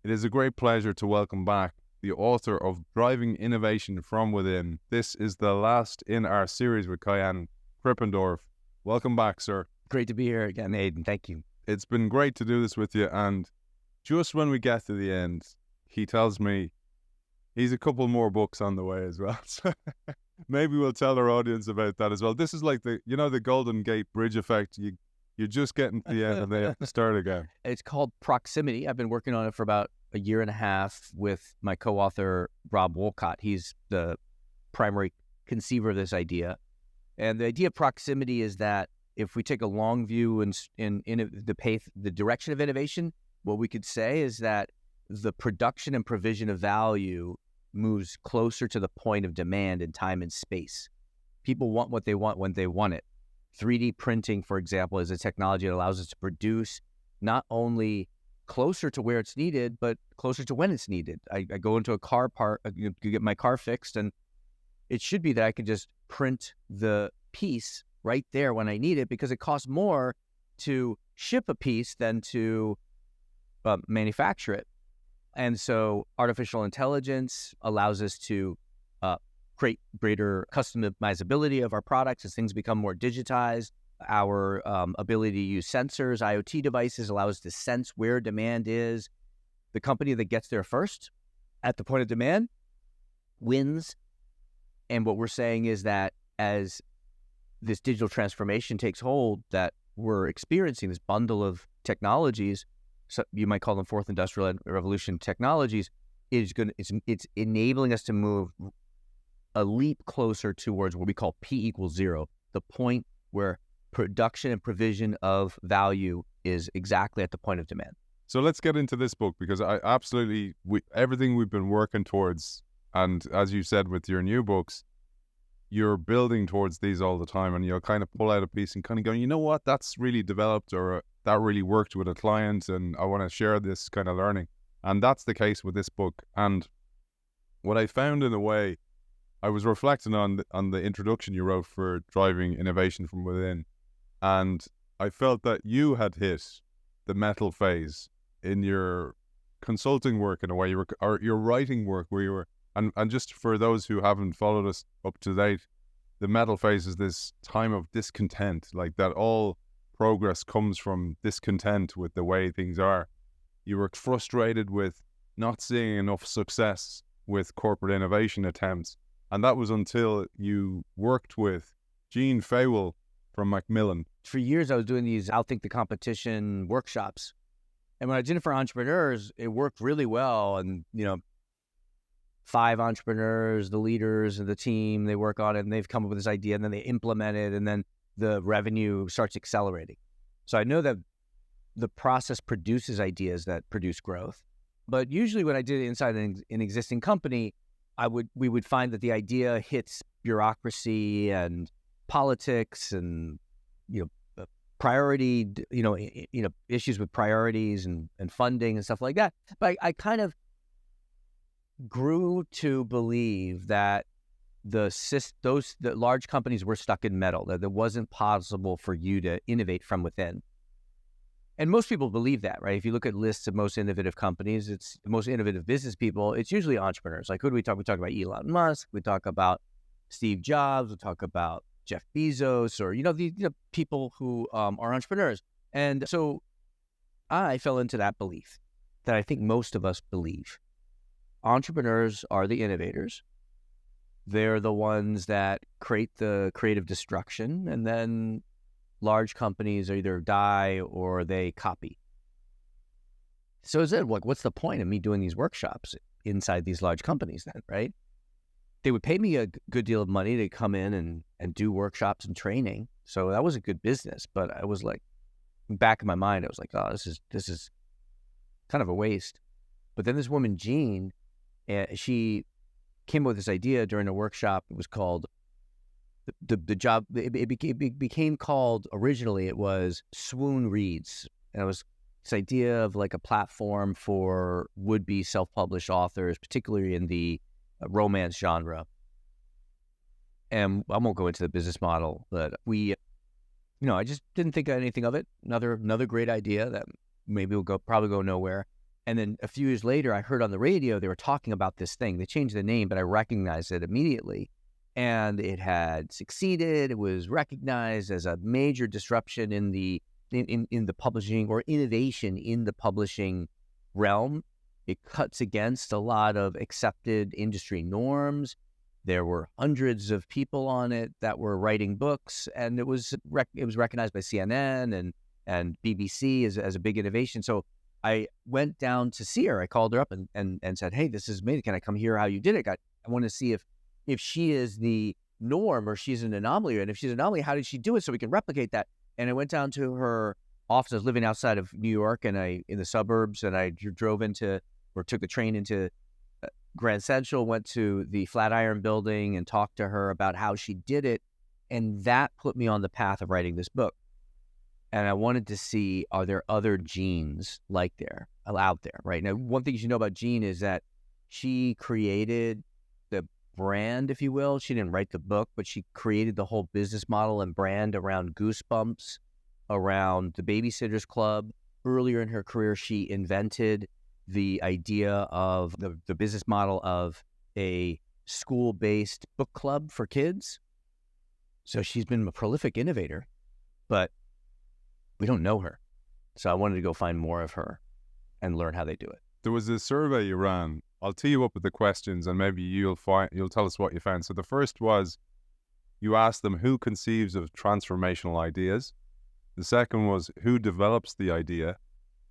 It is a great pleasure to welcome back the author of Driving Innovation from Within. This is the last in our series with Kaihan Krippendorff. Welcome back, sir. Great to be here again, Aidan. Thank you. It's been great to do this with you, and just when we get to the end, he tells me he's a couple more books on the way as well. So maybe we'll tell our audience about that as well. This is like the Golden Gate Bridge effect. You're just getting to the end and they have to start again. It's called Proximity. I've been working on it for about a year and a half with my co-author, Rob Wolcott. He's the primary conceiver of this idea. And the idea of proximity is that if we take a long view in the direction of innovation, what we could say is that the production and provision of value moves closer to the point of demand in time and space. People want what they want when they want it. 3D printing, for example, is a technology that allows us to produce not only closer to where it's needed, but closer to when it's needed. I go into a car part, get my car fixed, and it should be that I can just print the piece right there when I need it, because it costs more to ship a piece than to manufacture it. And so artificial intelligence allows us to create greater customizability of our products as things become more digitized. Our ability to use sensors, IoT devices, allow us to sense where demand is. The company that gets there first at the point of demand wins. And what we're saying is that as this digital transformation takes hold, that we're experiencing this bundle of technologies, so you might call them fourth industrial revolution technologies, it's enabling us to move a leap closer towards what we call P equals zero, the point where production and provision of value is exactly at the point of demand. So let's get into this book, because I absolutely, everything we've been working towards, and as you said with your new books, you're building towards these all the time, and you'll kind of pull out a piece and kind of go, you know what, that's really developed, or that really worked with a client, and I want to share this kind of learning. And that's the case with this book. And what I found, in a way, I was reflecting on the introduction you wrote for Driving Innovation from Within, and I felt that you had hit the metal phase in your consulting work, in a way, or your writing work, where you were, and just for those who haven't followed us up to date, the metal phase is this time of discontent, like that all progress comes from discontent with the way things are. You were frustrated with not seeing enough success with corporate innovation attempts. And that was until you worked with Jen Feiwal from McCullen. For years, I was doing these Outthink the Competition workshops. And when I did it for entrepreneurs, it worked really well. And, 5 entrepreneurs, the leaders of the team, they work on it and they've come up with this idea, and then they implement it, and then the revenue starts accelerating. So I know that the process produces ideas that produce growth. But usually when I did it inside an existing company, we would find that the idea hits bureaucracy and politics and priority, issues with priorities and funding and stuff like that. But I kind of grew to believe that the large companies were stuck in metal, that it wasn't possible for you to innovate from within. And most people believe that, right? If you look at lists of most innovative companies, it's the most innovative business people, it's usually entrepreneurs. Like, who do we talk? We talk about Elon Musk, we talk about Steve Jobs, we talk about Jeff Bezos, or, the people who are entrepreneurs. And so I fell into that belief that I think most of us believe. Entrepreneurs are the innovators. They're the ones that create the creative destruction, and then large companies either die or they copy. So is it, what's the point of me doing these workshops inside these large companies then, right? They would pay me a good deal of money to come in and do workshops and training. So that was a good business, but I was like, back in my mind, I was like, oh, this is kind of a waste. But then this woman, Jen, she came up with this idea during a workshop. It was called the job. It became called, originally it was Swoon Reads, and it was this idea of like a platform for would-be self-published authors, particularly in the romance genre. And I won't go into the business model, but I just didn't think anything of it. Another great idea that maybe will probably go nowhere. And then a few years later, I heard on the radio, they were talking about this thing. They changed the name, but I recognized it immediately. And it had succeeded. It was recognized as a major disruption in the publishing, or innovation in the publishing realm. It cuts against a lot of accepted industry norms. There were hundreds of people on it that were writing books, and it was recognized by CNN and BBC as a big innovation. So I went down to see her. I called her up and said, "Hey, this is amazing. Can I come hear how you did it? I want to see if she is the norm or she's an anomaly. And if she's an anomaly, how did she do it so we can replicate that?" And I went down to her office. I was living outside of New York, and in the suburbs, and I took the train into Grand Central, went to the Flatiron Building and talked to her about how she did it. And that put me on the path of writing this book. And I wanted to see, are there other Jeans out there, right? Now, one thing you should know about Jean is that she created the brand, if you will. She didn't write the book, but she created the whole business model and brand around Goosebumps, around the Babysitters Club. Earlier in her career, she invented the idea of the business model of a school-based book club for kids. So she's been a prolific innovator, but we don't know her. So I wanted to go find more of her and learn how they do it. There was a survey you ran. I'll tee you up with the questions, and maybe you'll tell us what you found. So the first was, you asked them who conceives of transformational ideas. The second was, who develops the idea?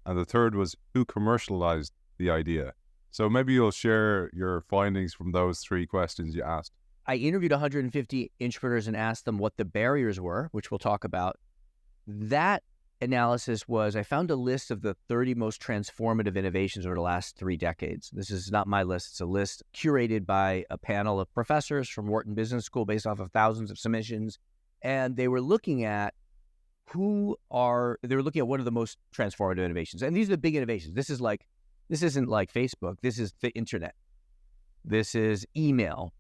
And the third was, who commercialized the idea? So maybe you'll share your findings from those three questions you asked. I interviewed 150 entrepreneurs and asked them what the barriers were, which we'll talk about. That analysis was, I found a list of the 30 most transformative innovations over the last 3 decades. This is not my list. It's a list curated by a panel of professors from Wharton Business School based off of thousands of submissions. And they were looking at what are the most transformative innovations. And these are the big innovations. This isn't like Facebook. This is the internet. This is email.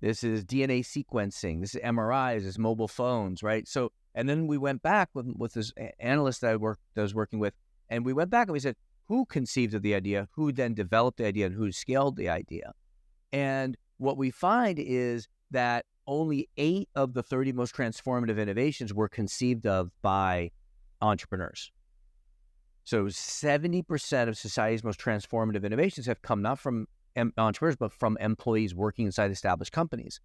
This is DNA sequencing. This is MRIs. This is mobile phones, right? So, and then we went back with this analyst that I was working with, and we went back and we said, who conceived of the idea, who then developed the idea, and who scaled the idea? And what we find is that only 8 of the 30 most transformative innovations were conceived of by entrepreneurs. So 70% of society's most transformative innovations have come not from entrepreneurs, but from employees working inside established companies.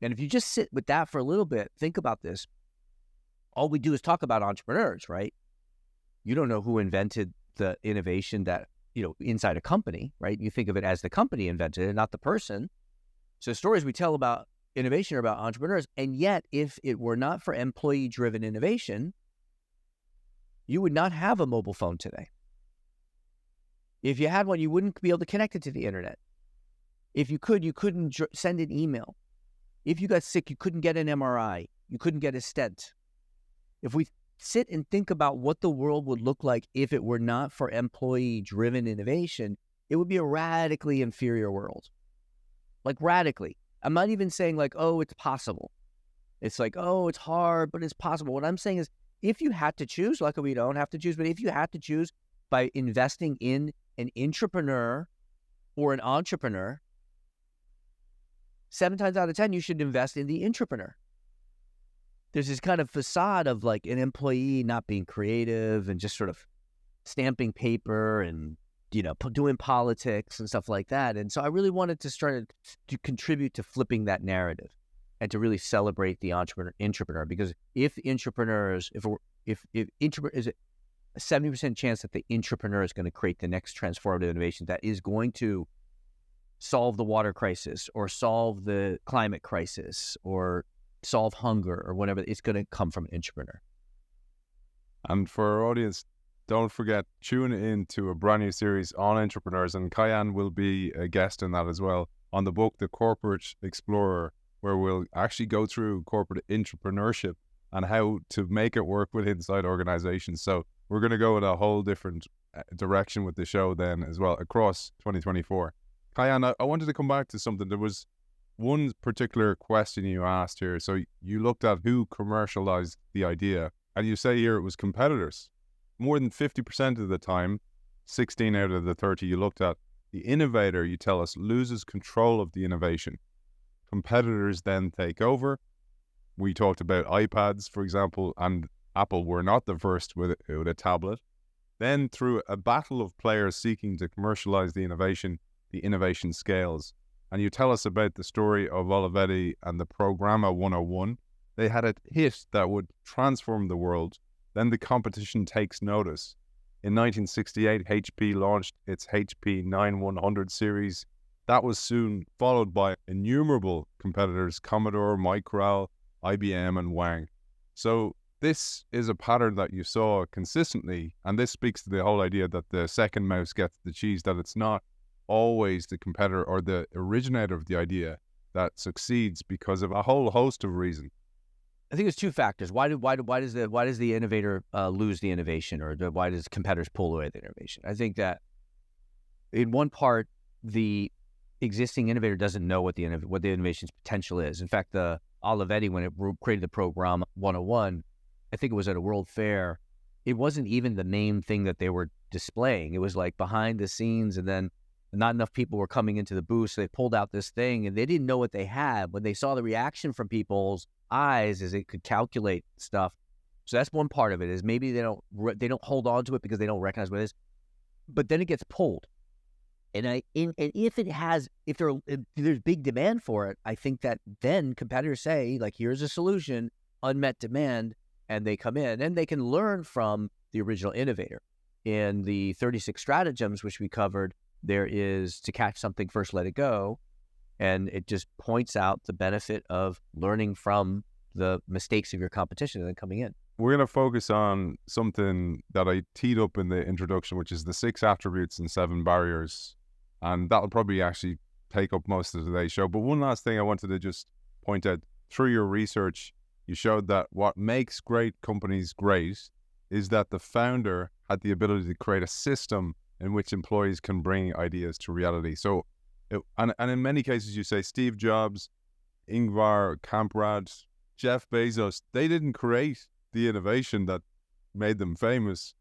And if you just sit with that for a little bit, think about this. All we do is talk about entrepreneurs, right? You don't know who invented the innovation that, inside a company, right? You think of it as the company invented it, not the person. So stories we tell about innovation are about entrepreneurs. And yet, if it were not for employee-driven innovation, you would not have a mobile phone today. If you had one, you wouldn't be able to connect it to the internet. If you could, you couldn't send an email. If you got sick, you couldn't get an MRI. You couldn't get a stent. If we sit and think about what the world would look like if it were not for employee-driven innovation, it would be a radically inferior world. Like radically. I'm not even saying like, oh, it's possible. It's like, oh, it's hard, but it's possible. What I'm saying is, if you had to choose, luckily we don't have to choose, but if you had to choose by investing in an intrapreneur or an entrepreneur, 7 times out of 10, you should invest in the intrapreneur. There's this kind of facade of like an employee not being creative and just sort of stamping paper and, doing politics and stuff like that. And so I really wanted to start to contribute to flipping that narrative and to really celebrate the intrapreneur. Because if 70% chance that the intrapreneur is going to create the next transformative innovation that is going to solve the water crisis or solve the climate crisis or solve hunger or whatever, it's going to come from an intrapreneur. And for our audience, don't forget, tune in to a brand new series on entrepreneurs, and Kaihan will be a guest in that as well, on the book, The Corporate Explorer, where we'll actually go through corporate entrepreneurship and how to make it work with inside organizations. So we're going to go in a whole different direction with the show then as well across 2024. Kaihan, I wanted to come back to something. There was one particular question you asked here. So you looked at who commercialized the idea, and you say here it was competitors. More than 50% of the time, 16 out of the 30 you looked at. The innovator, you tell us, loses control of the innovation. Competitors then take over. We talked about iPads, for example, and Apple were not the first with a tablet. Then through a battle of players seeking to commercialize the innovation scales. And you tell us about the story of Olivetti and the Programma 101. They had a hit that would transform the world. Then the competition takes notice. In 1968, HP launched its HP 9100 series. That was soon followed by innumerable competitors, Commodore, Microl, IBM, and Wang. So this is a pattern that you saw consistently, and this speaks to the whole idea that the second mouse gets the cheese, that it's not always the competitor or the originator of the idea that succeeds because of a whole host of reasons. I think there's two factors. Why does the innovator lose the innovation, or why does competitors pull away the innovation? I think that in one part, the existing innovator doesn't know what the innovation's potential is. In fact, the Olivetti, when it created the Programma 101, I think it was at a World Fair, it wasn't even the main thing that they were displaying. It was like behind the scenes, and then not enough people were coming into the booth, so they pulled out this thing, and they didn't know what they had. When they saw the reaction from people's eyes as it could calculate stuff. So that's one part of it, is maybe they don't hold on to it because they don't recognize what it is. But then it gets pulled. And if there's big demand for it, I think that then competitors say, like, here's a solution, unmet demand, and they come in and they can learn from the original innovator. In the 36 stratagems, which we covered, there is to catch something first, let it go. And it just points out the benefit of learning from the mistakes of your competition and then coming in. We're going to focus on something that I teed up in the introduction, which is the 6 attributes and 7 barriers. And that'll probably actually take up most of today's show. But one last thing I wanted to just point out, through your research, you showed that what makes great companies great is that the founder had the ability to create a system in which employees can bring ideas to reality. So, and in many cases, you say Steve Jobs, Ingvar Kamprad, Jeff Bezos, they didn't create the innovation that made them famous.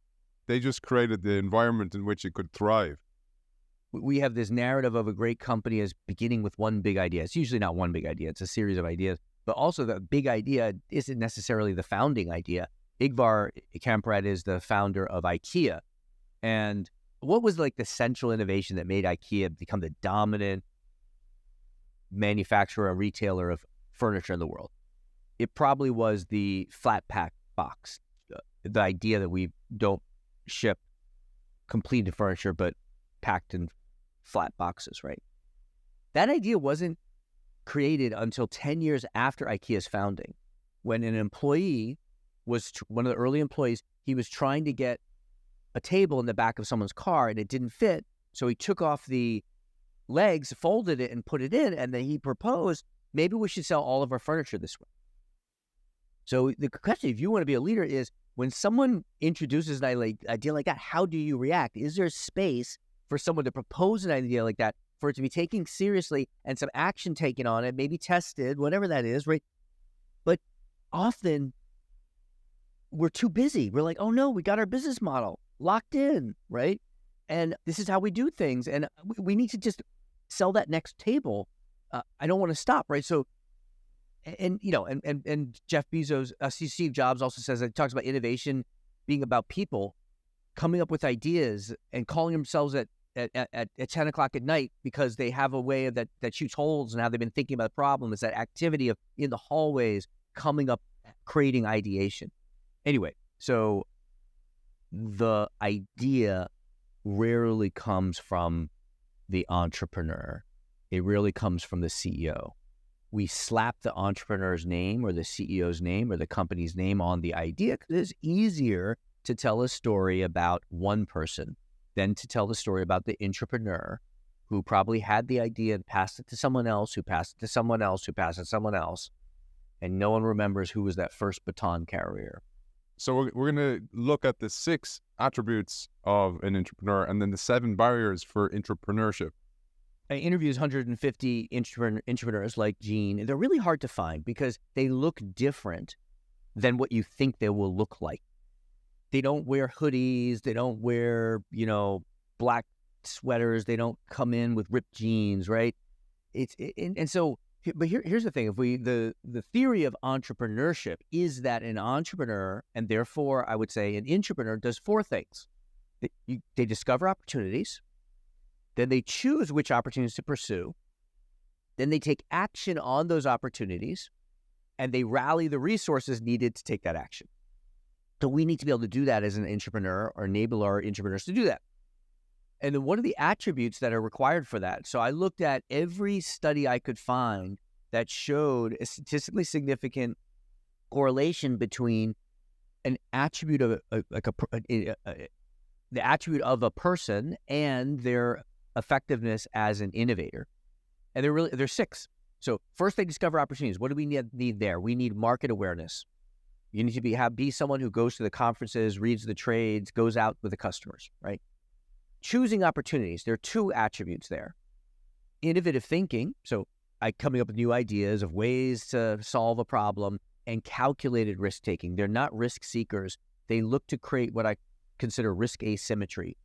They just created the environment in which it could thrive. We have this narrative of a great company as beginning with one big idea. It's usually not one big idea. It's a series of ideas. But also the big idea isn't necessarily the founding idea. Ingvar Kamprad is the founder of IKEA. And what was like the central innovation that made IKEA become the dominant manufacturer or retailer of furniture in the world? It probably was the flat pack box. The idea that we don't ship completed furniture, but packed in flat boxes, right? That idea wasn't created until 10 years after IKEA's founding, when an employee was, one of the early employees, he was trying to get a table in the back of someone's car and it didn't fit. So he took off the legs, folded it and put it in. And then he proposed, maybe we should sell all of our furniture this way. So the question, if you want to be a leader, is when someone introduces an idea like that, how do you react? Is there space for someone to propose an idea like that, for it to be taken seriously and some action taken on it, maybe tested, whatever that is, right? But often we're too busy. We're like, oh no, we got our business model locked in, right? And this is how we do things. And we need to just sell that next table. I don't want to stop, right? So, and Jeff Bezos, Steve Jobs also says, it talks about innovation being about people coming up with ideas and calling themselves at 10 o'clock at night because they have a way of that shoots holes and how they've been thinking about the problem. It's that activity of in the hallways coming up, creating ideation. Anyway, so the idea rarely comes from the entrepreneur. It really comes from the CEO. We slap the entrepreneur's name or the CEO's name or the company's name on the idea because it's easier to tell a story about one person than to tell the story about the intrapreneur who probably had the idea and passed it to someone else, who passed it to someone else, who passed it to someone else, and no one remembers who was that first baton carrier. So we're going to look at the 6 attributes of an entrepreneur and then the 7 barriers for entrepreneurship. I interviewed 150 entrepreneurs like Gene. They're really hard to find because they look different than what you think they will look like. They don't wear hoodies. They don't wear, black sweaters. They don't come in with ripped jeans, right? But here's the thing: if the theory of entrepreneurship is that an entrepreneur, and therefore I would say an intrapreneur, does four things. They discover opportunities, then they choose which opportunities to pursue, then they take action on those opportunities, and they rally the resources needed to take that action. So we need to be able to do that as an intrapreneur, or enable our intrapreneurs to do that. And then what are the attributes that are required for that? So I looked at every study I could find that showed a statistically significant correlation between an attribute of the attribute of a person and their effectiveness as an innovator. And there's six. So first, they discover opportunities. What do we need there? We need market awareness. You need to be someone who goes to the conferences, reads the trades, goes out with the customers, right? Choosing opportunities. There are two attributes there. Innovative thinking, so coming up with new ideas of ways to solve a problem, and calculated risk-taking. They're not risk seekers. They look to create what I consider risk asymmetry.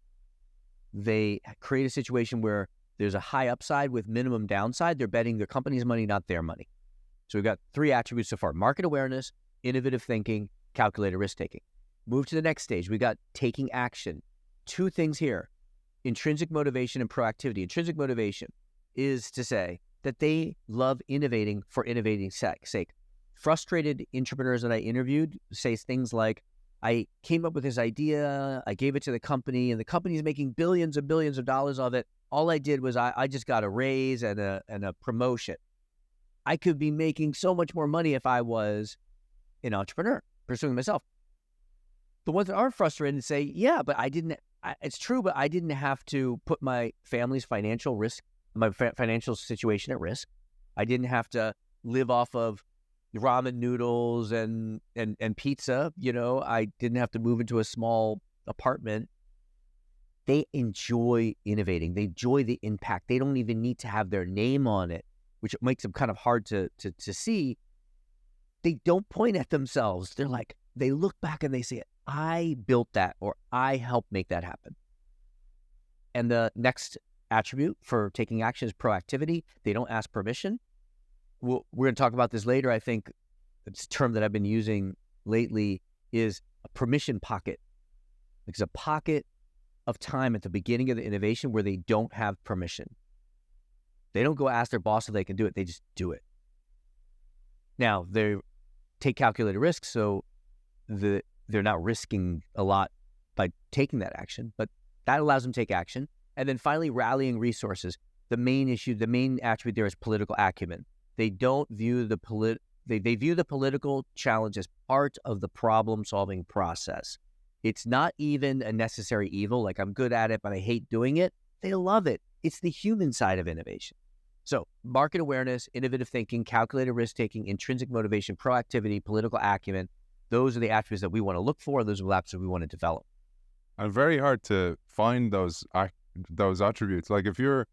They create a situation where there's a high upside with minimum downside. They're betting their company's money, not their money. So we've got three attributes so far: market awareness, innovative thinking, calculated risk-taking. Move to the next stage. We got taking action. Two things here: intrinsic motivation and proactivity. Intrinsic motivation is to say that they love innovating for innovating's sake. Frustrated entrepreneurs that I interviewed say things like, I came up with this idea, I gave it to the company, and the company's making billions and billions of dollars of it. All I did was I just got a raise and a promotion. I could be making so much more money if I was an entrepreneur, pursuing myself. The ones that are frustrated say, yeah, but it's true, but I didn't have to put my family's financial risk, my financial situation at risk. I didn't have to live off of ramen noodles and pizza. I didn't have to move into a small apartment. They enjoy innovating. They enjoy the impact. They don't even need to have their name on it, which makes them kind of hard to see. They don't point at themselves. They look back and they say, I built that, or I helped make that happen. And the next attribute for taking action is proactivity. They don't ask permission. We're going to talk about this later. I think it's a term that I've been using lately is a permission pocket. It's a pocket of time at the beginning of the innovation where they don't have permission. They don't go ask their boss if they can do it. They just do it. Now, they take calculated risks, so they're not risking a lot by taking that action, but that allows them to take action. And then finally, rallying resources. The main attribute there is political acumen. They don't view they view the political challenge as part of the problem-solving process. It's not even a necessary evil, like I'm good at it, but I hate doing it. They love it. It's the human side of innovation. So market awareness, innovative thinking, calculated risk-taking, intrinsic motivation, proactivity, political acumen, those are the attributes that we want to look for. Those are the attributes that we want to develop. And very hard to find those attributes. Like if you're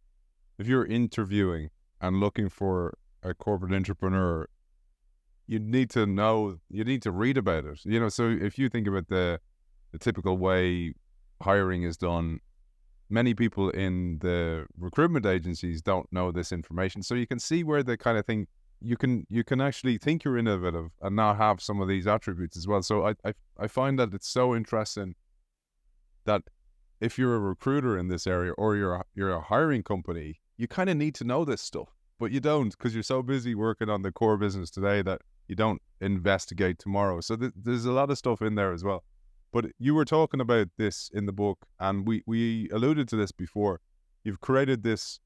interviewing and looking for a corporate entrepreneur, you need to read about it. So if you think about the typical way hiring is done, many people in the recruitment agencies don't know this information. So you can see where the kind of thing you can actually think you're innovative and not have some of these attributes as well. So I find that it's so interesting that if you're a recruiter in this area or you're a hiring company, you kind of need to know this stuff, but you don't, because you're so busy working on the core business today that you don't investigate tomorrow. So there's a lot of stuff in there as well. But you were talking about this in the book, and we alluded to this before. You've created this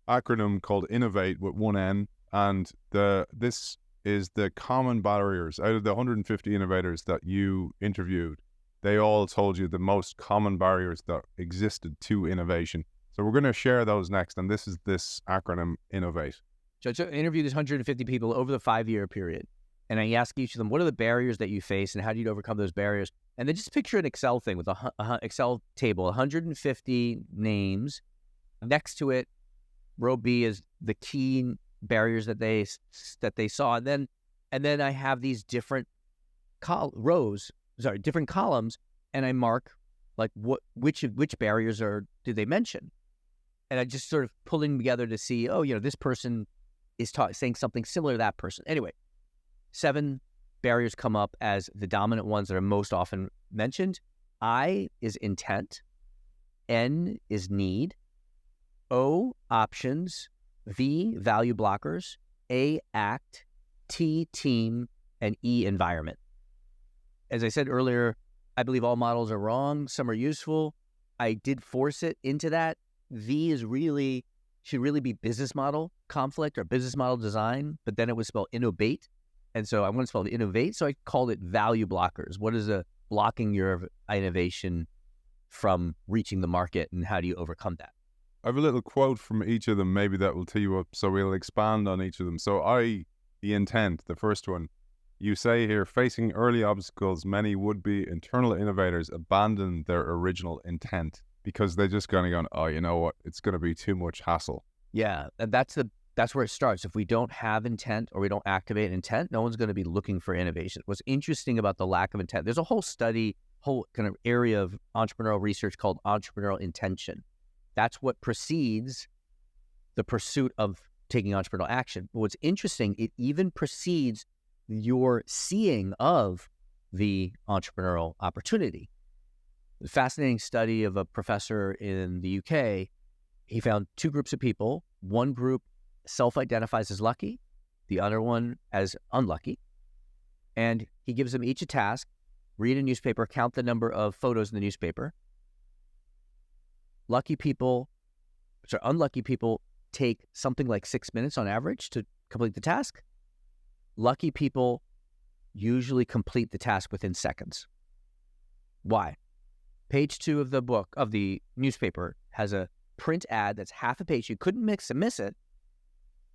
acronym called Innovate with one N, and this is the common barriers. Out of the 150 innovators that you interviewed, they all told you the most common barriers that existed to innovation. So we're going to share those next, and this is this acronym Innovate. So I interviewed these 150 people over the 5-year period, and I asked each of them, what are the barriers that you face, and how do you overcome those barriers? And then just picture an Excel thing with a Excel table, 150 names. Next to it, row B is the key barriers that they saw, and then I have these different columns, and I mark Like which barriers did they mention? And I just sort of pulling together to see, this person is saying something similar to that person. Anyway, 7 barriers come up as the dominant ones that are most often mentioned. I is intent. N is need. O, options. V, value blockers. A, act. T, team. And E, environment. As I said earlier, I believe all models are wrong. Some are useful. I did force it into that. V should really be business model conflict or business model design, but then it was spelled Innovate. And so I want to spell it Innovate. So I called it value blockers. What is blocking your innovation from reaching the market, and how do you overcome that? I have a little quote from each of them, maybe that will tee you up. So we'll expand on each of them. So the intent, the first one, you say here, facing early obstacles, many would-be internal innovators abandon their original intent because they just kind of gone, oh, you know what, it's going to be too much hassle. Yeah, and that's where it starts. If we don't have intent or we don't activate intent, no one's going to be looking for innovation. What's interesting about the lack of intent, there's a whole kind of area of entrepreneurial research called entrepreneurial intention. That's what precedes the pursuit of taking entrepreneurial action. But what's interesting, it even precedes your seeing of the entrepreneurial opportunity. The fascinating study of a professor in the UK, he found 2 groups of people. One group self-identifies as lucky, the other one as unlucky. And he gives them each a task: read a newspaper, count the number of photos in the newspaper. Unlucky people take something like 6 minutes on average to complete the task. Lucky people usually complete the task within seconds. Why? Page 2 of the newspaper has a print ad that's half a page. You couldn't miss it.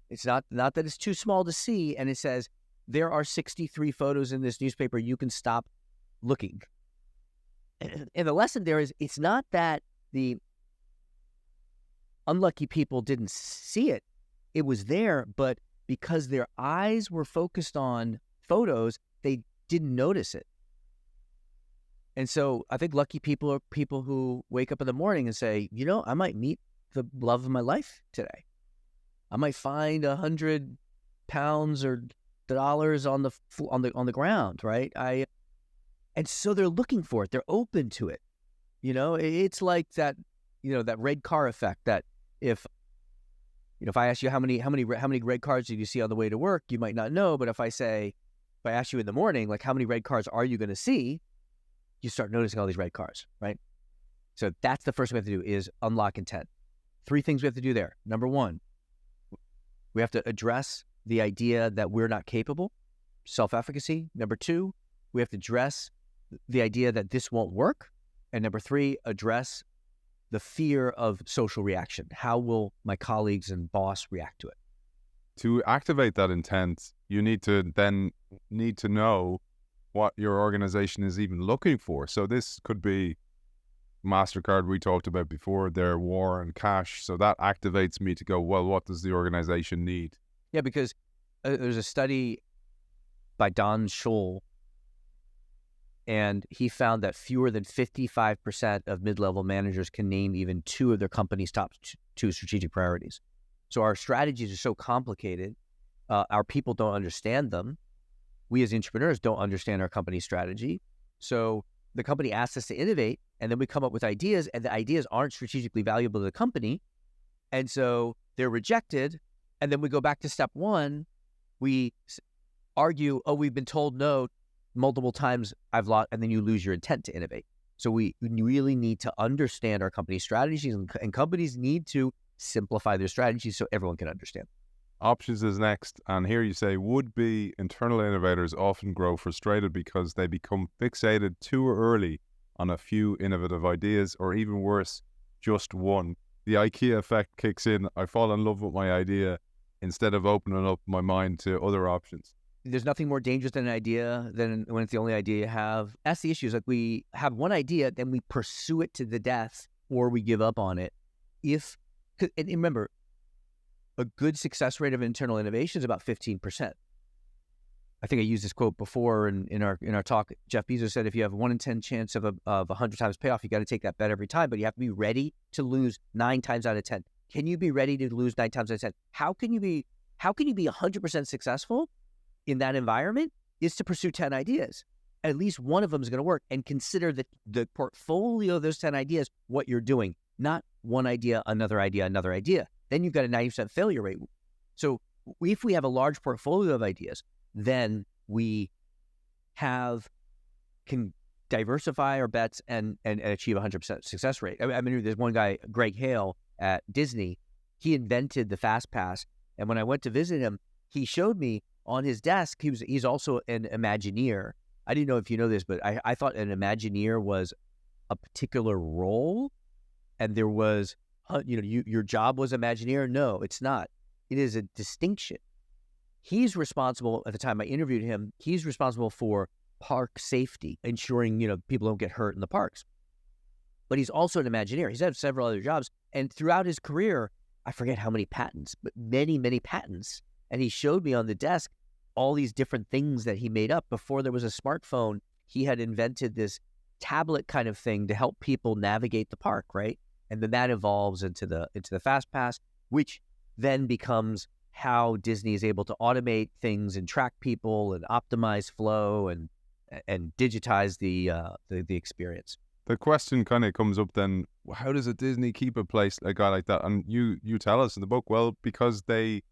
It's not that it's too small to see, and it says, there are 63 photos in this newspaper. You can stop looking. And the lesson there is, it's not that the unlucky people didn't see it. It was there, but because their eyes were focused on photos, they didn't notice it. And so I think lucky people are people who wake up in the morning and say, I might meet the love of my life today. I might find 100 pounds or dollars on the ground, right? And so they're looking for it. They're open to it. It's like that, that red car effect. That if I ask you how many red cars did you see on the way to work, you might not know. But if I ask you in the morning, like, how many red cars are you going to see, you start noticing all these red cars, right? So that's the first thing we have to do, is unlock intent. 3 things we have to do there. Number 1, we have to address the idea that we're not capable, self-efficacy. Number 2, we have to address the idea that this won't work. And number 3, address the fear of social reaction. How will my colleagues and boss react to it? To activate that intent, you need to know what your organization is even looking for. So this could be MasterCard we talked about before, their war on cash. So that activates me to go, well, what does the organization need? Yeah, because there's a study by Don Scholl, and he found that fewer than 55% of mid-level managers can name even 2 of their company's top 2 strategic priorities. So our strategies are so complicated. Our people don't understand them. We as entrepreneurs don't understand our company strategy. So the company asks us to innovate, and then we come up with ideas, and the ideas aren't strategically valuable to the company. And so they're rejected. And then we go back to step 1. We argue, we've been told no multiple times, I've lost, and then you lose your intent to innovate. So we really need to understand our company strategies, and companies need to simplify their strategies so everyone can understand. Options is next. And here you say, would-be internal innovators often grow frustrated because they become fixated too early on a few innovative ideas, or even worse, just one. The IKEA effect kicks in. I fall in love with my idea instead of opening up my mind to other options. There's nothing more dangerous than an idea than when it's the only idea you have. That's the issue. Is like, we have one idea, then we pursue it to the death, or we give up on it. And remember, a good success rate of internal innovation is about 15%. I think I used this quote before in our talk. Jeff Bezos said, if you have 1 in 10 chance of 100 times payoff, you got to take that bet every time, but you have to be ready to lose 9 times out of 10. Can you be ready to lose 9 times out of 10? How can you be 100% successful in that environment? Is to pursue 10 ideas. At least one of them is going to work, and consider the portfolio of those 10 ideas, what you're doing, not one idea, another idea, another idea. Then you've got a 90% failure rate. So if we have a large portfolio of ideas, then we can diversify our bets and achieve 100% success rate. I mean, there's one guy, Greg Hale at Disney. He invented the Fast Pass, and when I went to visit him, he showed me on his desk. He's also an Imagineer. I didn't know if you know this, but I thought an Imagineer was a particular role, and there was, your job was Imagineer. No, it's not. It is a distinction. He's responsible, at the time I interviewed him, he's responsible for park safety, ensuring, people don't get hurt in the parks. But he's also an Imagineer. He's had several other jobs. And throughout his career, I forget how many patents, but many, many patents. And he showed me on the desk all these different things that he made up. Before there was a smartphone, he had invented this tablet kind of thing to help people navigate the park, right? And then that evolves into the Fast Pass, which then becomes how Disney is able to automate things and track people and optimize flow and digitize the experience. The question kind of comes up then, how does a Disney keep a place, a guy like that? And you tell us in the book, well, because they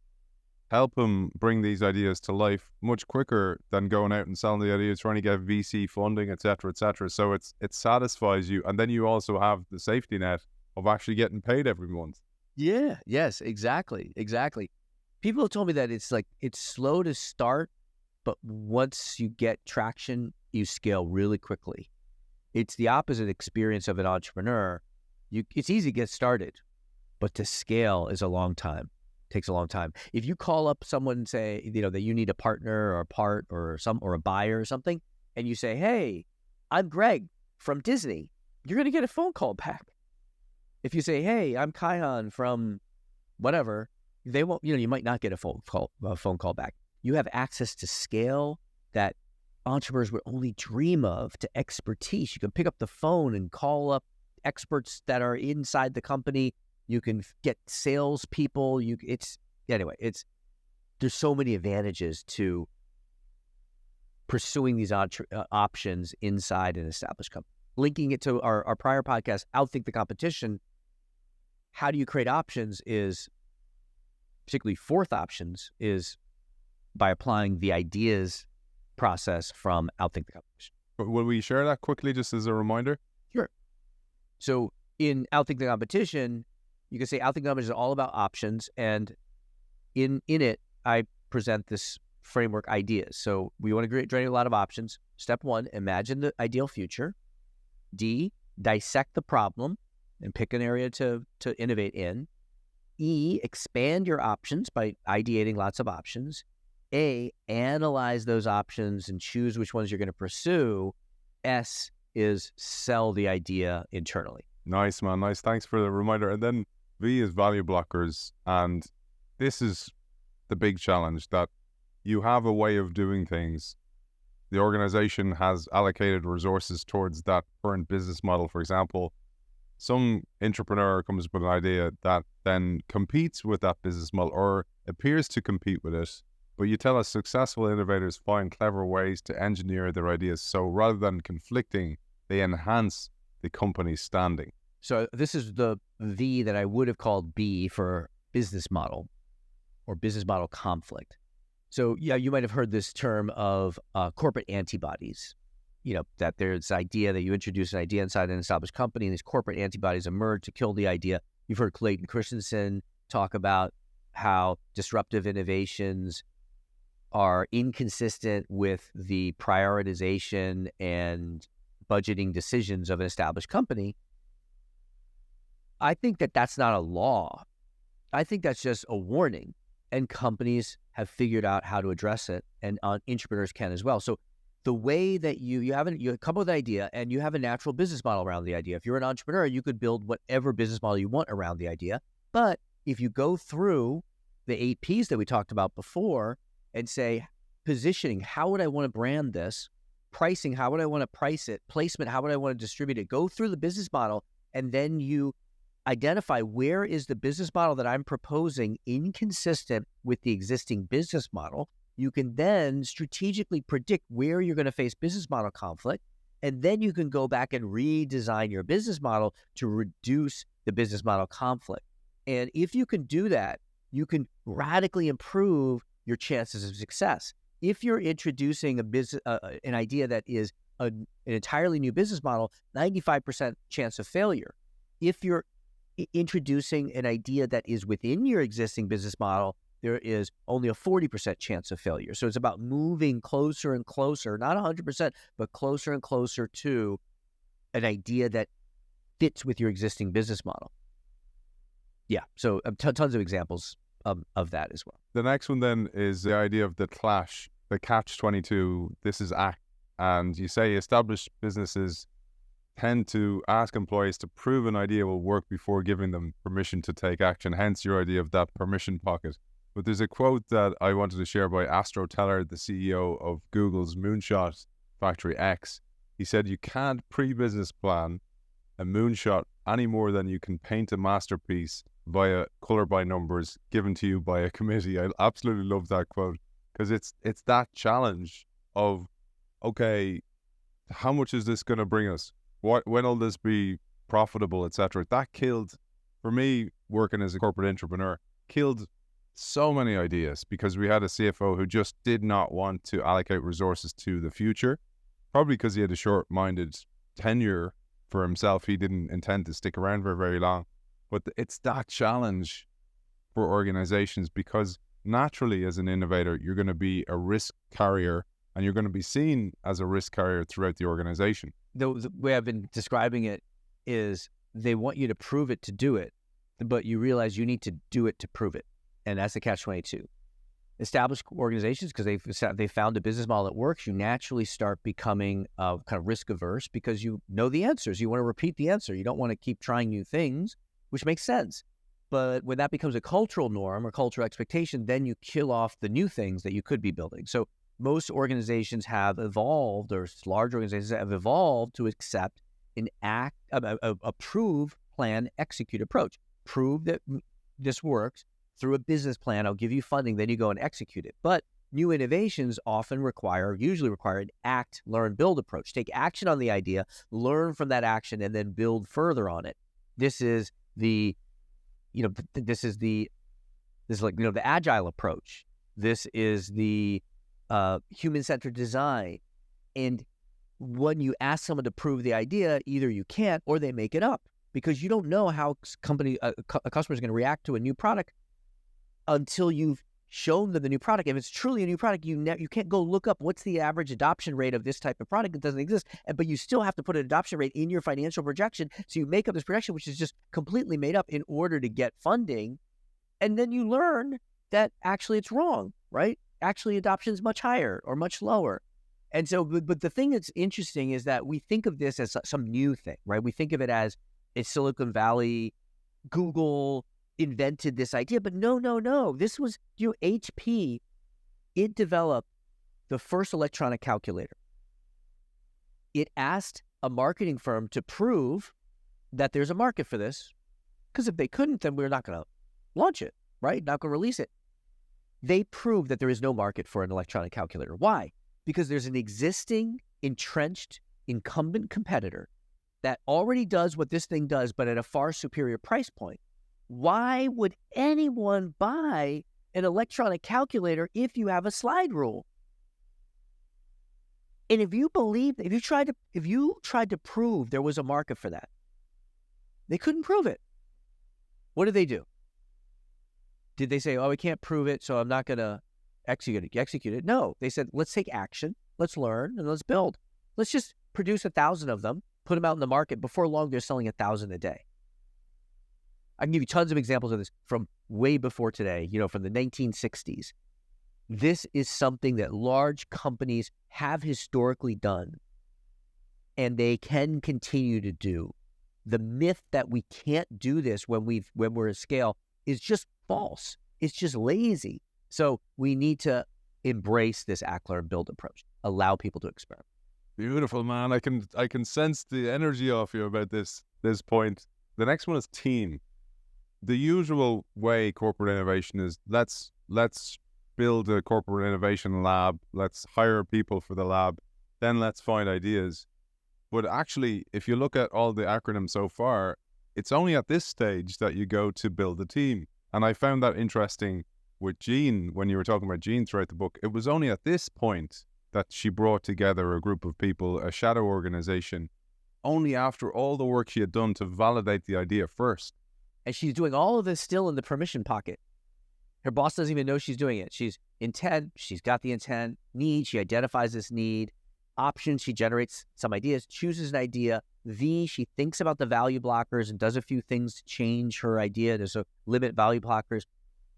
help him bring these ideas to life much quicker than going out and selling the ideas, trying to get VC funding, et cetera, et cetera. So it satisfies you. And then you also have the safety net of actually getting paid every month. Yeah, yes, exactly. People have told me that it's slow to start, but once you get traction, you scale really quickly. It's the opposite experience of an entrepreneur. It's easy to get started, but to scale is a long time. Takes a long time. If you call up someone and say, that you need a partner or a part or a buyer or something, and you say, "Hey, I'm Greg from Disney," you're going to get a phone call back. If you say, "Hey, I'm Kaihan from whatever," they won't. You might not get a phone call back. You have access to scale that entrepreneurs would only dream of, to expertise. You can pick up the phone and call up experts that are inside the company. You can get salespeople. There's so many advantages to pursuing these options inside an established company. Linking it to our prior podcast, Outthink the Competition. How do you create options is, particularly fourth options, is by applying the ideas process from Outthink the Competition. Will we share that quickly just as a reminder? Sure. So in Outthink the Competition, you can say Outthink the Competition is all about options, and in it, I present this framework ideas. So we want to generate a lot of options. Step 1, imagine the ideal future. D, dissect the problem and pick an area to innovate in. E, expand your options by ideating lots of options. A, analyze those options and choose which ones you're going to pursue. S is sell the idea internally. Nice, man. Nice. Thanks for the reminder. And then V is value blockers. And this is the big challenge, that you have a way of doing things. The organization has allocated resources towards that current business model. For example, some entrepreneur comes up with an idea that then competes with that business model or appears to compete with it. But you tell us successful innovators find clever ways to engineer their ideas. So rather than conflicting, they enhance the company's standing. So this is the V that I would have called B for business model or business model conflict. So yeah, you might have heard this term of corporate antibodies. That there's this idea that you introduce an idea inside an established company and these corporate antibodies emerge to kill the idea. You've heard Clayton Christensen talk about how disruptive innovations are inconsistent with the prioritization and budgeting decisions of an established company. I think that that's not a law. I think that's just a warning, and companies have figured out how to address it, and entrepreneurs can as well. So the way that you come up with an idea and you have a natural business model around the idea. If you're an entrepreneur, you could build whatever business model you want around the idea. But if you go through the 8 Ps that we talked about before and say, positioning, how would I want to brand this? Pricing, how would I want to price it? Placement, how would I want to distribute it? Go through the business model, and then you identify where is the business model that I'm proposing inconsistent with the existing business model. You can then strategically predict where you're going to face business model conflict, and then you can go back and redesign your business model to reduce the business model conflict. And if you can do that, you can radically improve your chances of success. If you're introducing an idea that is an entirely new business model, 95% chance of failure. If you're introducing an idea that is within your existing business model, there is only a 40% chance of failure. So it's about moving closer and closer, not 100%, but closer and closer to an idea that fits with your existing business model. Yeah, so tons of examples of that as well. The next one then is the idea of the clash, the catch-22. This is ACT. And you say established businesses tend to ask employees to prove an idea will work before giving them permission to take action, hence your idea of that permission pocket. But there's a quote that I wanted to share by Astro Teller, the CEO of Google's Moonshot Factory X. He said, you can't pre-business plan a moonshot any more than you can paint a masterpiece via color by numbers given to you by a committee. I absolutely love that quote, because it's that challenge of, okay, how much is this going to bring us? When will this be profitable, etc.? That killed, for me, working as a corporate entrepreneur, killed so many ideas because we had a CFO who just did not want to allocate resources to the future, probably because he had a short-minded tenure for himself. He didn't intend to stick around for very long. But it's that challenge for organizations, because naturally as an innovator, you're going to be a risk carrier, and you're going to be seen as a risk carrier throughout the organization. The way I've been describing it is they want you to prove it to do it, but you realize you need to do it to prove it. And that's the catch-22. Established organizations, because they've found a business model that works, you naturally start becoming kind of risk-averse because you know the answers. You want to repeat the answer. You don't want to keep trying new things, which makes sense. But when that becomes a cultural norm or cultural expectation, then you kill off the new things that you could be building. So most organizations have evolved, or large organizations have evolved to accept a prove, plan, execute approach. Prove that this works through a business plan. I'll give you funding, then you go and execute it. But new innovations usually require an act, learn, build approach. Take action on the idea, learn from that action, and then build further on it. This is the agile approach. This is the human-centered design. And when you ask someone to prove the idea, either you can't or they make it up, because you don't know how a customer is going to react to a new product until you've shown them the new product. If it's truly a new product, you can't go look up what's the average adoption rate of this type of product. It doesn't exist. But you still have to put an adoption rate in your financial projection. So you make up this projection, which is just completely made up in order to get funding. And then you learn that actually it's wrong, right? Actually, adoption is much higher or much lower. And so, but the thing that's interesting is that we think of this as some new thing, right? We think of it as it's Silicon Valley, Google invented this idea, but no. This was, HP, it developed the first electronic calculator. It asked a marketing firm to prove that there's a market for this, because if they couldn't, then we're not going to launch it, right? Not going to release it. They proved that there is no market for an electronic calculator. Why? Because there's an existing, entrenched, incumbent competitor that already does what this thing does, but at a far superior price point. Why would anyone buy an electronic calculator if you have a slide rule? And if you tried to prove there was a market for that, they couldn't prove it. What did they do? Did they say, oh, we can't prove it, so I'm not going to execute it? No, they said, let's take action, let's learn, and let's build. Let's just produce 1,000 of them, put them out in the market. Before long, they're selling 1,000 a day. I can give you tons of examples of this from way before today, from the 1960s. This is something that large companies have historically done, and they can continue to do. The myth that we can't do this when we're at scale is just false. It's just lazy. So we need to embrace this act, learn, build approach. Allow people to experiment. Beautiful, man. I can sense the energy off you about this point. The next one is team. The usual way corporate innovation is let's build a corporate innovation lab. Let's hire people for the lab. Then let's find ideas. But actually, if you look at all the acronyms so far, it's only at this stage that you go to build a team. And I found that interesting with Jean, when you were talking about Jean throughout the book. It was only at this point that she brought together a group of people, a shadow organization, only after all the work she had done to validate the idea first. And she's doing all of this still in the permission pocket. Her boss doesn't even know she's doing it. She's intent. She's got the intent. Need. She identifies this need. Options. She generates some ideas, chooses an idea. V, she thinks about the value blockers and does a few things to change her idea to limit value blockers.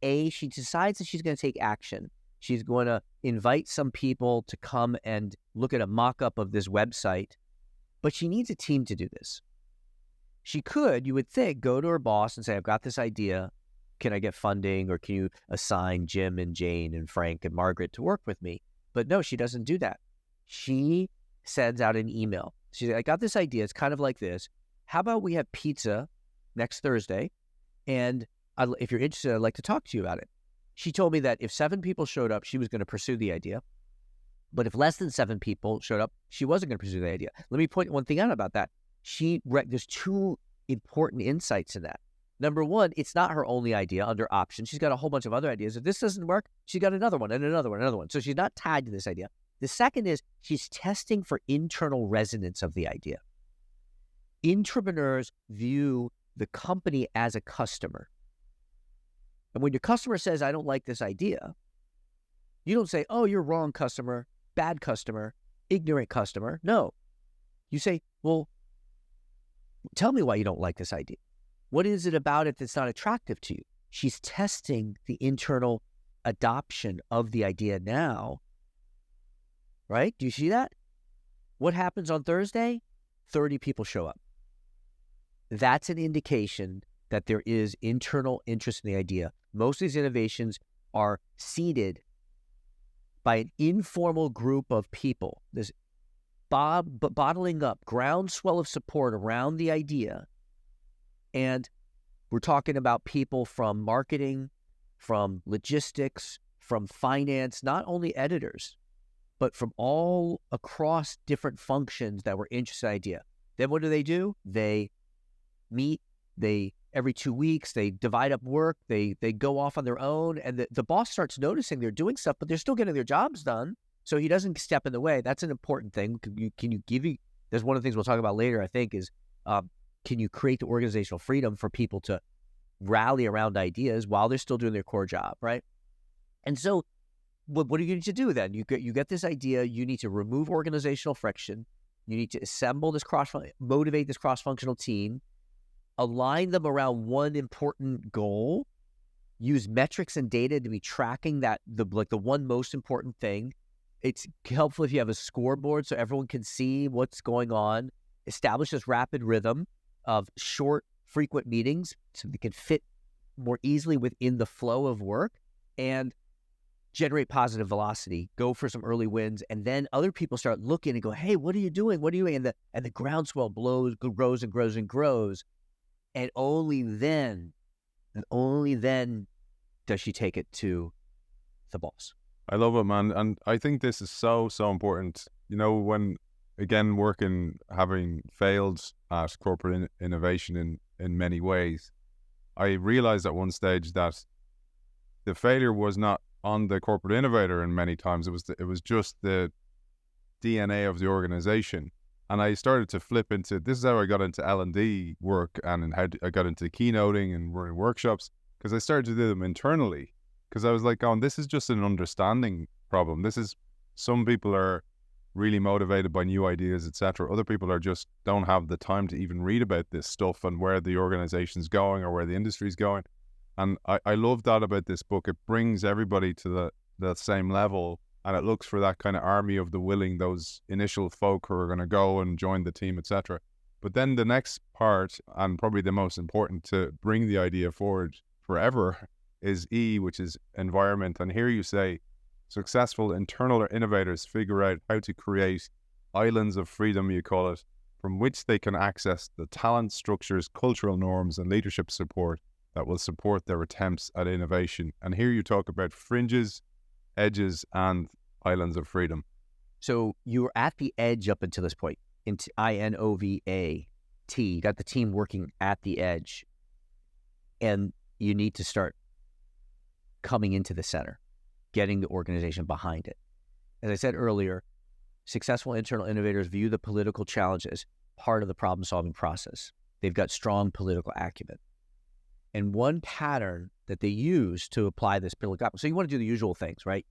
A, she decides that she's going to take action. She's going to invite some people to come and look at a mock-up of this website, but she needs a team to do this. She could, you would think, go to her boss and say, I've got this idea. Can I get funding, or can you assign Jim and Jane and Frank and Margaret to work with me? But no, she doesn't do that. She sends out an email. She's like, I got this idea. It's kind of like this. How about we have pizza next Thursday? And if you're interested, I'd like to talk to you about it. She told me that if 7 people showed up, she was going to pursue the idea. But if less than 7 people showed up, she wasn't going to pursue the idea. Let me point one thing out about that. There's 2 important insights in that. Number one, it's not her only idea under options. She's got a whole bunch of other ideas. If this doesn't work, she's got another one and another one, another one. So she's not tied to this idea. The second is she's testing for internal resonance of the idea. Intrapreneurs view the company as a customer. And when your customer says, I don't like this idea, you don't say, oh, you're wrong customer, bad customer, ignorant customer. No. You say, well, tell me why you don't like this idea. What is it about it that's not attractive to you? She's testing the internal adoption of the idea now. Right? Do you see that? What happens on Thursday? 30 people show up. That's an indication that there is internal interest in the idea. Most of these innovations are seeded by an informal group of people. This bottling up, groundswell of support around the idea. And we're talking about people from marketing, from logistics, from finance, not only editors, but from all across different functions that were interested in the idea. Then what do? They meet, every 2 weeks, they divide up work, they go off on their own, and the boss starts noticing they're doing stuff, but they're still getting their jobs done, so he doesn't step in the way. That's an important thing. There's one of the things we'll talk about later, I think, is can you create the organizational freedom for people to rally around ideas while they're still doing their core job, right? And so what do you need to do then? You get this idea, you need to remove organizational friction, you need to assemble this motivate this cross-functional team, align them around one important goal, use metrics and data to be tracking that, the one most important thing. It's helpful if you have a scoreboard so everyone can see what's going on, establish this rapid rhythm of short, frequent meetings so they can fit more easily within the flow of work, and generate positive velocity, go for some early wins, and then other people start looking and go, hey, what are you doing? What are you doing? And the groundswell grows and grows and grows. And only then does she take it to the boss. I love it, man. And I think this is so, so important. You know, when, again, having failed at corporate innovation in many ways, I realized at one stage that the failure was not on the corporate innovator in many times. It was just the DNA of the organization. And I started to flip into, this is how I got into L&D work and how I got into keynoting and running workshops, because I started to do them internally. Because I was like, this is just an understanding problem. Some people are really motivated by new ideas, etc. Other people don't have the time to even read about this stuff and where the organization's going or where the industry's going. And I love that about this book. It brings everybody to the same level, and it looks for that kind of army of the willing, those initial folk who are going to go and join the team, etc. But then the next part, and probably the most important to bring the idea forward forever, is E, which is environment. And here you say, successful internal innovators figure out how to create islands of freedom, you call it, from which they can access the talent, structures, cultural norms, and leadership support that will support their attempts at innovation. And here you talk about fringes, edges, and islands of freedom. So you were at the edge up until this point, into IN-OVATE. You got the team working at the edge, and you need to start coming into the center, getting the organization behind it. As I said earlier, successful internal innovators view the political challenge as part of the problem-solving process. They've got strong political acumen. And one pattern that they use to apply this political acumen, so you want to do the usual things, right?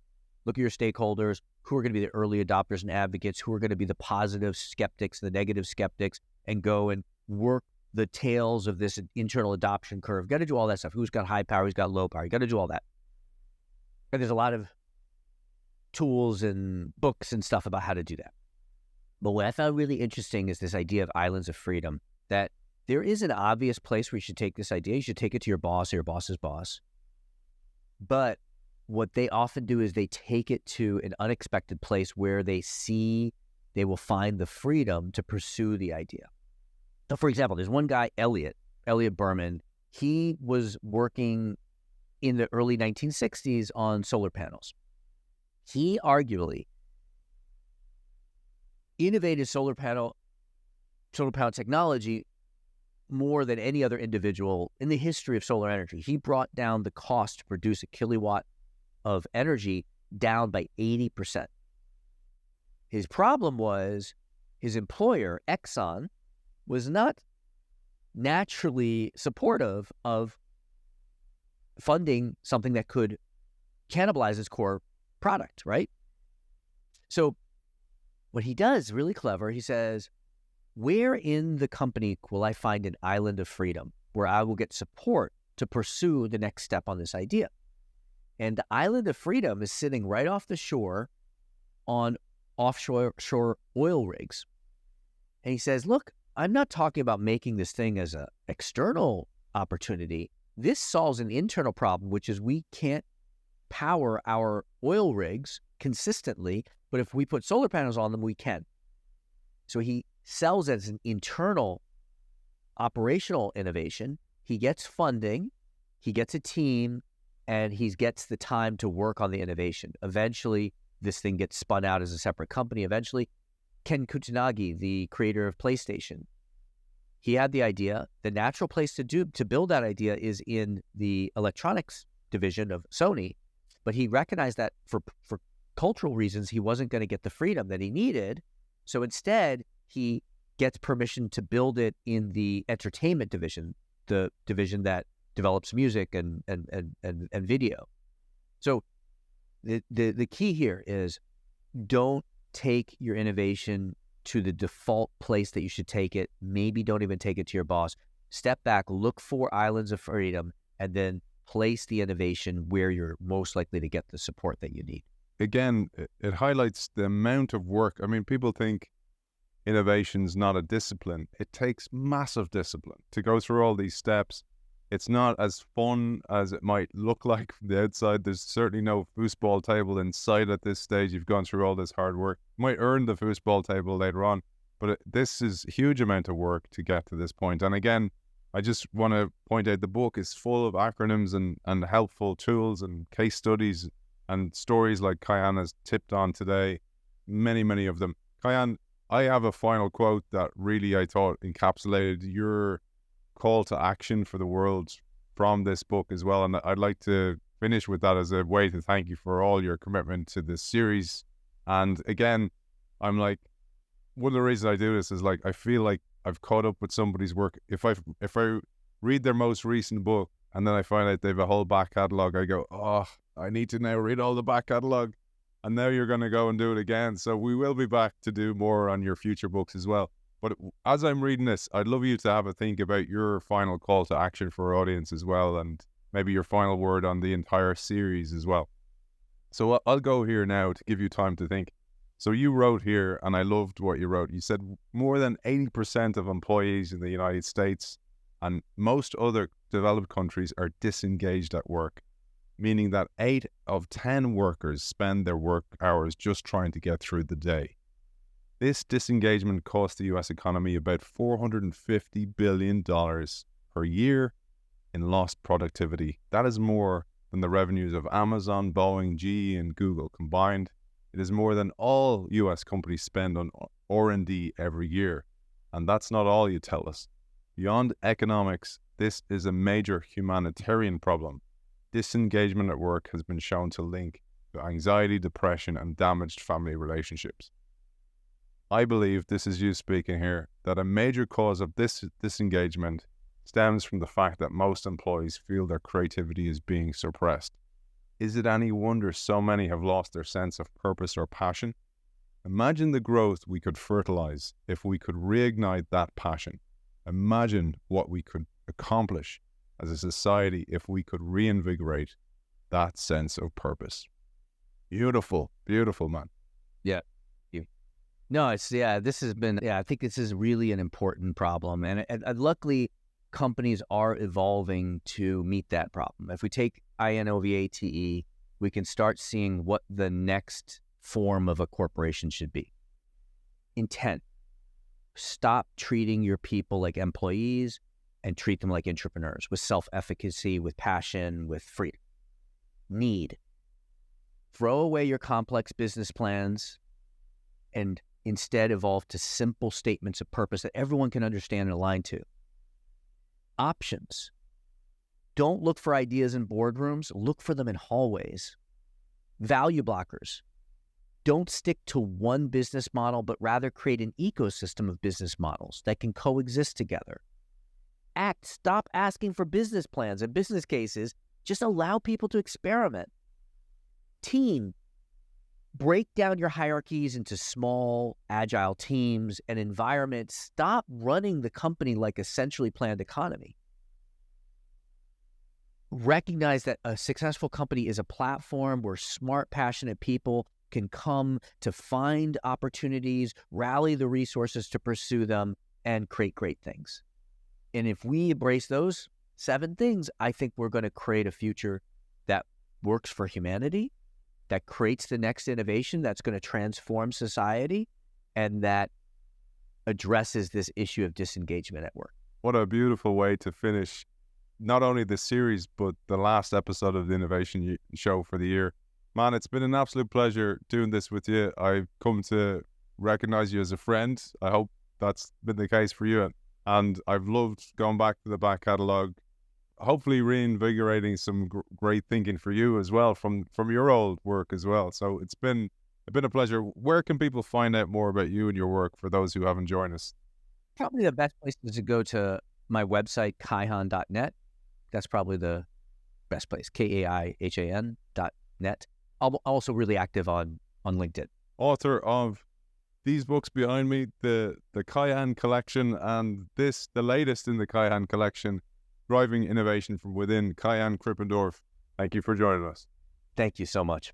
Look at your stakeholders, who are going to be the early adopters and advocates, who are going to be the positive skeptics, the negative skeptics, and go and work the tails of this internal adoption curve. Got to do all that stuff. Who's got high power, who's got low power. You got to do all that. And there's a lot of tools and books and stuff about how to do that. But what I found really interesting is this idea of islands of freedom, that there is an obvious place where you should take this idea. You should take it to your boss or your boss's boss. But what they often do is they take it to an unexpected place where they see they will find the freedom to pursue the idea. So, for example, there's one guy, Elliot Berman. He was working in the early 1960s on solar panels. He arguably innovated solar panel technology more than any other individual in the history of solar energy. He brought down the cost to produce a kilowatt of energy down by 80%. His problem was his employer, Exxon, was not naturally supportive of funding something that could cannibalize his core product, right? So what he does, really clever, he says, where in the company will I find an island of freedom where I will get support to pursue the next step on this idea? And the island of freedom is sitting right off the shore on offshore oil rigs. And he says, look, I'm not talking about making this thing as an external opportunity. This solves an internal problem, which is we can't power our oil rigs consistently, but if we put solar panels on them, we can. So he sells as an internal operational innovation. He gets funding, he gets a team, and he gets the time to work on the innovation. Eventually, this thing gets spun out as a separate company. Eventually, Ken Kuchinagi, the creator of PlayStation, he had the idea. The natural place to build that idea is in the electronics division of Sony, but he recognized that for cultural reasons, he wasn't going to get the freedom that he needed. So instead, he gets permission to build it in the entertainment division, the division that develops music and video. So the key here is don't take your innovation to the default place that you should take it. Maybe don't even take it to your boss. Step back, look for islands of freedom, and then place the innovation where you're most likely to get the support that you need. Again, it highlights the amount of work. I mean, people think innovation's not a discipline. It takes massive discipline to go through all these steps. It's not as fun as it might look like from the outside. There's certainly no foosball table inside at this stage. You've gone through all this hard work. You might earn the foosball table later on, but this is a huge amount of work to get to this point. And again, I just want to point out the book is full of acronyms and helpful tools and case studies and stories like Kaihan has tipped on today, many, many of them. Kaihan, I have a final quote that really I thought encapsulated your call to action for the world from this book as well. And I'd like to finish with that as a way to thank you for all your commitment to this series. And again, I'm like, one of the reasons I do this is like, I feel like I've caught up with somebody's work. If I read their most recent book and then I find out they have a whole back catalog, I go, oh, I need to now read all the back catalog. And now you're going to go and do it again. So we will be back to do more on your future books as well. But as I'm reading this, I'd love you to have a think about your final call to action for our audience as well, and maybe your final word on the entire series as well. So I'll go here now to give you time to think. So you wrote here, and I loved what you wrote. You said more than 80% of employees in the United States and most other developed countries are disengaged at work. meaning that 8 of 10 workers spend their work hours just trying to get through the day. This disengagement costs the US economy about $450 billion per year in lost productivity. That is more than the revenues of Amazon, Boeing, GE, and Google combined. It is more than all US companies spend on R&D every year. And that's not all, you tell us. Beyond economics, this is a major humanitarian problem. Disengagement at work has been shown to link to anxiety, depression, and damaged family relationships. I believe, this is you speaking here, that a major cause of this disengagement stems from the fact that most employees feel their creativity is being suppressed. Is it any wonder so many have lost their sense of purpose or passion? Imagine the growth we could fertilize if we could reignite that passion. Imagine what we could accomplish as a society if we could reinvigorate that sense of purpose. Beautiful, beautiful, man. Yeah. No, this has been, I think this is really an important problem. And luckily, companies are evolving to meet that problem. If we take IN-OVATE, we can start seeing what the next form of a corporation should be. Intent. Stop treating your people like employees and treat them like entrepreneurs with self-efficacy, with passion, with freedom. Need. Throw away your complex business plans and instead evolve to simple statements of purpose that everyone can understand and align to. Options. Don't look for ideas in boardrooms, look for them in hallways. Value blockers. Don't stick to one business model, but rather create an ecosystem of business models that can coexist together. Act. Stop asking for business plans and business cases. Just allow people to experiment. Team. Break down your hierarchies into small, agile teams and environments. Stop running the company like a centrally planned economy. Recognize that a successful company is a platform where smart, passionate people can come to find opportunities, rally the resources to pursue them, and create great things. And if we embrace those 7 things, I think we're going to create a future that works for humanity, that creates the next innovation that's going to transform society, and that addresses this issue of disengagement at work. What a beautiful way to finish not only this series, but the last episode of the Innovation Show for the year. Man, it's been an absolute pleasure doing this with you. I've come to recognize you as a friend. I hope that's been the case for you. And I've loved going back to the back catalogue, hopefully reinvigorating some great thinking for you as well from your old work as well. So it's been a pleasure. Where can people find out more about you and your work for those who haven't joined us? Probably the best place is to go to my website, kaihan.net. That's probably the best place, KAIHAN.net. I'm also really active on LinkedIn. Author of these books behind me, the Kaihan collection, and the latest in the Kaihan collection, Driving Innovation from Within, Kaihan Krippendorff. Thank you for joining us. Thank you so much.